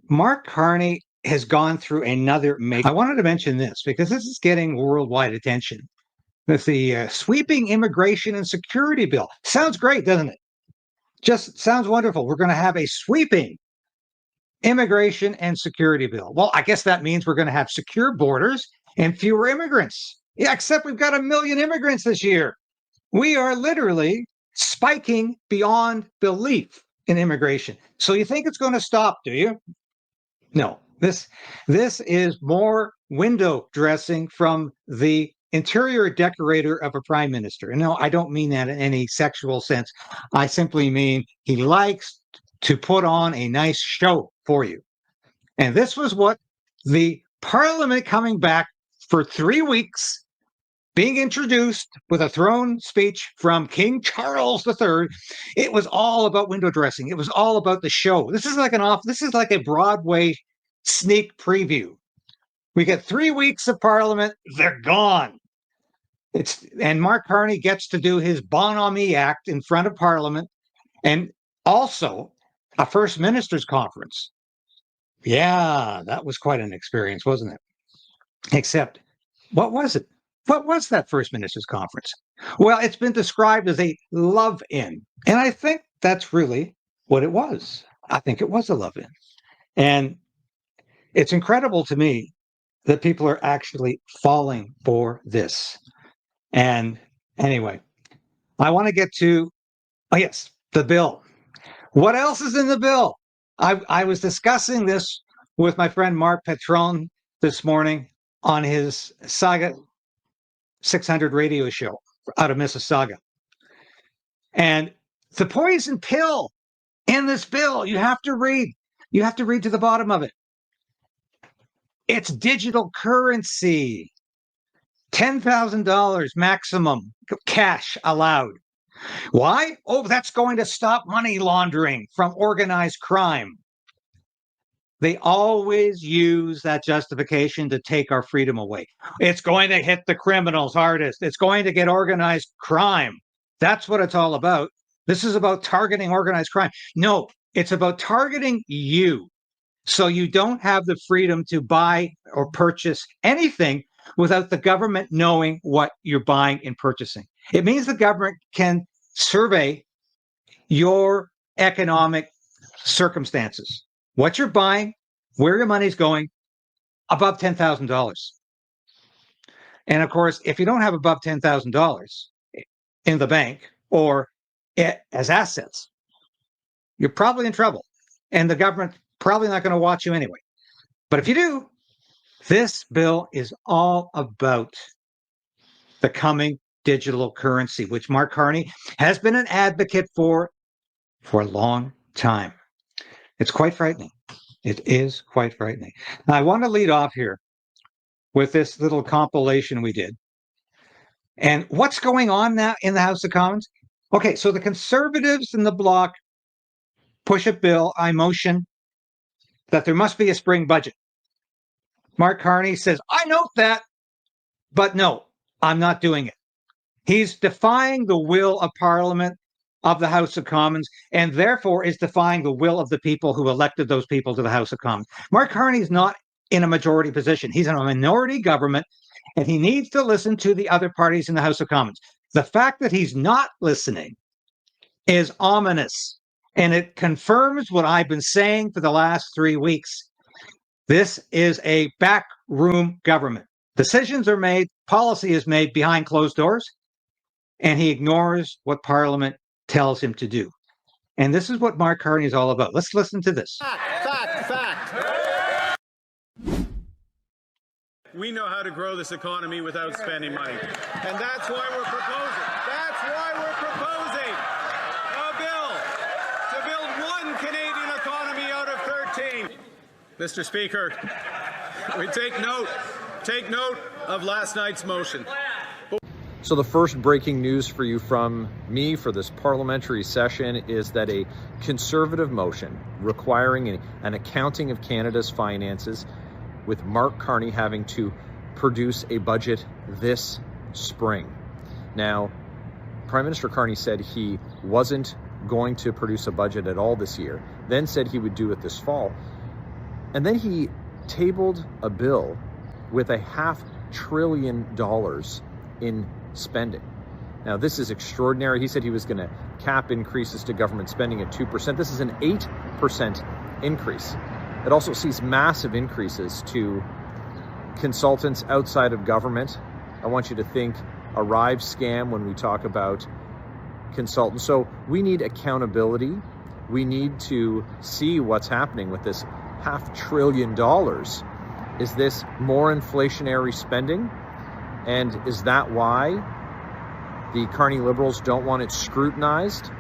Mark Carney has gone through another major. I wanted to mention this because this is getting worldwide attention. With the sweeping immigration and security bill. Sounds great, doesn't it? Just sounds wonderful. We're going to have a sweeping immigration and security bill. Well, I guess that means we're going to have secure borders and fewer immigrants. Yeah, except we've got 1 million immigrants this year. We are literally spiking beyond belief in immigration. So you think it's going to stop, do you? No. This is more window dressing from the interior decorator of a prime minister. And no, I don't mean that in any sexual sense. I simply mean he likes to put on a nice show for you. And this was what the parliament coming back for 3 weeks, being introduced with a throne speech from King Charles III. It was all about window dressing. It was all about the show. This is like a Broadway sneak preview. We get 3 weeks of parliament, they're gone. And Mark Carney gets to do his bonhomie act in front of parliament and also a first minister's conference. Yeah, that was quite an experience, wasn't it? Except, what was it? What was that first minister's conference? Well, it's been described as a love-in. And I think that's really what it was. I think it was a love-in. And it's incredible to me that people are actually falling for this. And anyway, I want to get to, the bill. What else is in the bill? I was discussing this with my friend Mark Petron this morning on his Saga 600 radio show out of Mississauga. And the poison pill in this bill, you have to read to the bottom of it. It's digital currency. $10,000 maximum cash allowed. Why? Oh, that's going to stop money laundering from organized crime. They always use that justification to take our freedom away. It's going to hit the criminals hardest. It's going to get organized crime. That's what it's all about. This is about targeting organized crime. No, it's about targeting you. So you don't have the freedom to buy or purchase anything without the government knowing what you're buying and purchasing. It means the government can survey your economic circumstances, what you're buying, where your money's going, above $10,000. And of course, if you don't have above $10,000 in the bank or as assets, you're probably in trouble. And the government probably not going to watch you anyway. But if you do, this bill is all about the coming digital currency, which Mark Carney has been an advocate for a long time. It's quite frightening. It is quite frightening. Now, I want to lead off here with this little compilation we did. And what's going on now in the House of Commons? Okay, so the Conservatives in the bloc push a bill, I motion that there must be a spring budget. Mark Carney says, I note that, but no, I'm not doing it. He's defying the will of Parliament, of the House of Commons, and therefore is defying the will of the people who elected those people to the House of Commons. Mark Carney is not in a majority position. He's in a minority government, and he needs to listen to the other parties in the House of Commons. The fact that he's not listening is ominous, and it confirms what I've been saying for the last 3 weeks. This is a backroom government. Decisions are made, policy is made behind closed doors, and he ignores what Parliament tells him to do. And this is what Mark Carney is all about. Let's listen to this. Fact. We know how to grow this economy without spending money. And that's why we're proposing. A bill to build one Canadian economy out of 13. Mr. Speaker, we take note of last night's motion. So the first breaking news for you from me for this parliamentary session is that a Conservative motion requiring an accounting of Canada's finances, with Mark Carney having to produce a budget this spring. Now, Prime Minister Carney said he wasn't going to produce a budget at all this year, then said he would do it this fall. And then he tabled a bill with $500 billion in spending. Now, this is extraordinary. He said he was going to cap increases to government spending at 2%. This is an 8% increase. It also sees massive increases to consultants outside of government. I want you to think Arrive scam when we talk about consultants. So we need accountability. We need to see what's happening with this $500 billion. Is this more inflationary spending? And is that why the Carney Liberals don't want it scrutinized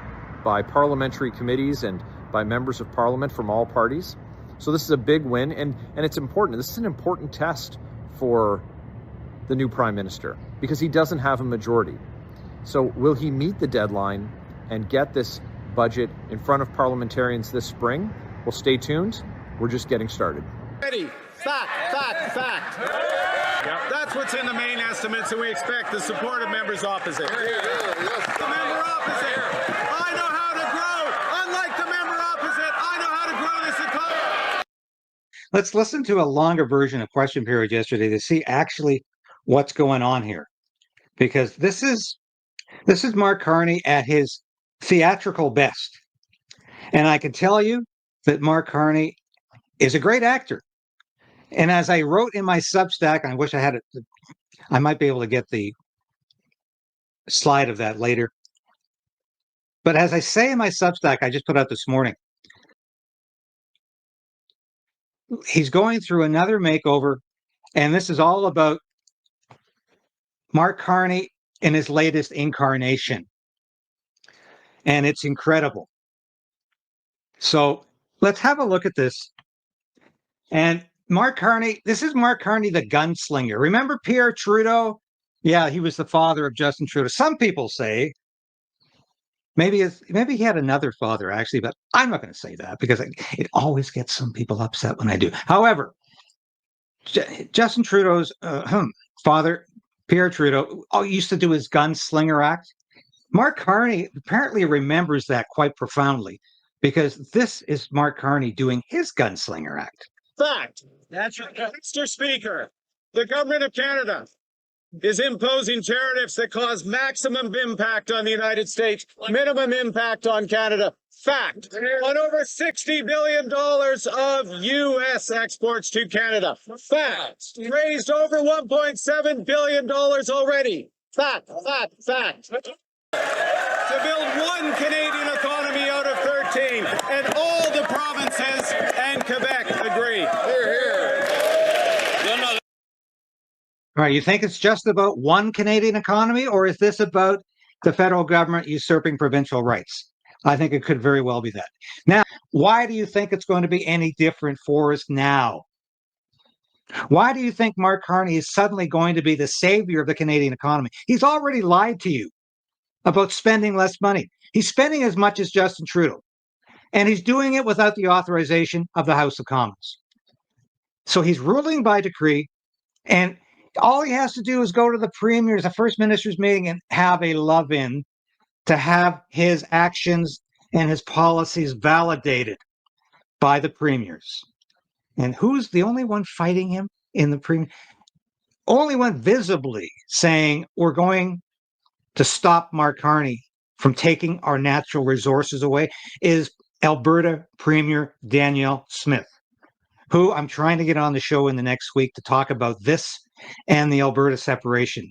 by parliamentary committees and by members of parliament from all parties? So this is a big win, and it's important. This is an important test for the new Prime Minister because he doesn't have a majority. So will he meet the deadline and get this budget in front of parliamentarians this spring? Well, stay tuned. We're just getting started. Ready. Fact. Yep. That's what's in the main estimates, and we expect the support of members opposite. The member opposite. I know how to grow. Unlike the member opposite, I know how to grow this economy. Let's listen to a longer version of question period yesterday to see actually what's going on here, because this is Mark Carney at his theatrical best, and I can tell you that Mark Carney is a great actor. And as I wrote in my Substack, and I wish I had it, I might be able to get the slide of that later. But as I say in my Substack, I just put out this morning, he's going through another makeover, and this is all about Mark Carney in his latest incarnation. And it's incredible. So let's have a look at this. And Mark Carney, this is Mark Carney, the gunslinger. Remember Pierre Trudeau? Yeah, he was the father of Justin Trudeau. Some people say maybe he had another father, actually, but I'm not going to say that because it always gets some people upset when I do. However, Justin Trudeau's father, Pierre Trudeau, used to do his Gunslinger Act. Mark Carney apparently remembers that quite profoundly because this is Mark Carney doing his Gunslinger Act. Fact. That's right. Mr. Speaker, the government of Canada is imposing tariffs that cause maximum impact on the United States, minimum impact on Canada. Fact. On over $60 billion of U.S. exports to Canada. Fact. Raised over $1.7 billion already. Fact. To build one Canadian economy out of 13, and all the provinces and Quebec agree. All right, you think it's just about one Canadian economy, or is this about the federal government usurping provincial rights? I think it could very well be that. Now, why do you think it's going to be any different for us now? Why do you think Mark Carney is suddenly going to be the savior of the Canadian economy? He's already lied to you about spending less money. He's spending as much as Justin Trudeau, and he's doing it without the authorization of the House of Commons. So he's ruling by decree, and all he has to do is go to the premier's, the first minister's meeting, and have a love-in to have his actions and his policies validated by the premiers. And who's the only one fighting him in the premier? Only one visibly saying we're going to stop Mark Carney from taking our natural resources away is Alberta Premier Danielle Smith, who I'm trying to get on the show in the next week to talk about this and the Alberta separation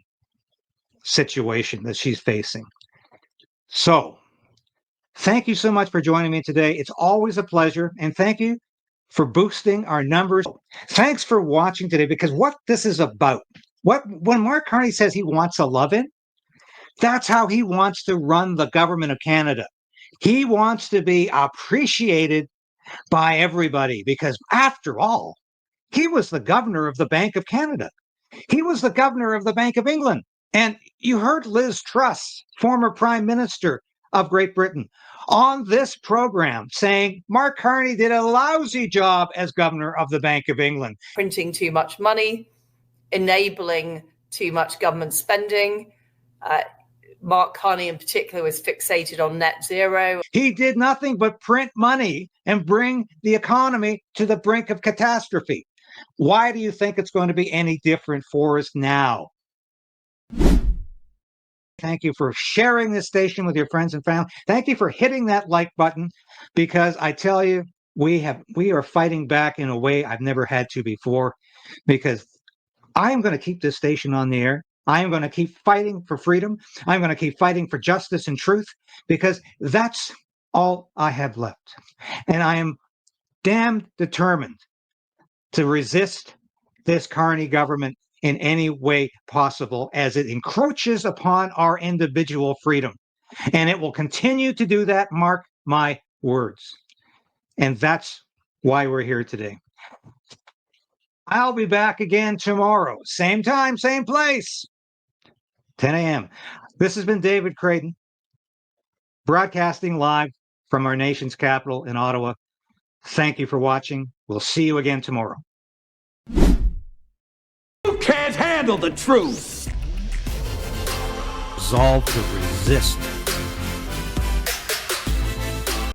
situation that she's facing. So, thank you so much for joining me today. It's always a pleasure, and thank you for boosting our numbers. Thanks for watching today, because what this is about, when Mark Carney says he wants a love-in, that's how he wants to run the government of Canada. He wants to be appreciated by everybody because, after all, he was the governor of the Bank of Canada. He was the governor of the Bank of England. And you heard Liz Truss, former Prime Minister of Great Britain, on this program saying Mark Carney did a lousy job as governor of the Bank of England. Printing too much money, enabling too much government spending, Mark Carney in particular was fixated on net zero. He did nothing but print money and bring the economy to the brink of catastrophe. Why do you think it's going to be any different for us now? Thank you for sharing this station with your friends and family. Thank you for hitting that like button, because I tell you, we are fighting back in a way I've never had to before, because I am going to keep this station on the air. I am going to keep fighting for freedom. I'm going to keep fighting for justice and truth, because that's all I have left. And I am damn determined to resist this Carney government in any way possible, as it encroaches upon our individual freedom. And it will continue to do that, mark my words. And that's why we're here today. I'll be back again tomorrow, same time, same place, 10 a.m. This has been David KRAYDEN, broadcasting live from our nation's capital in Ottawa. Thank you for watching. We'll see you again tomorrow. You can't handle the truth. Resolve to resist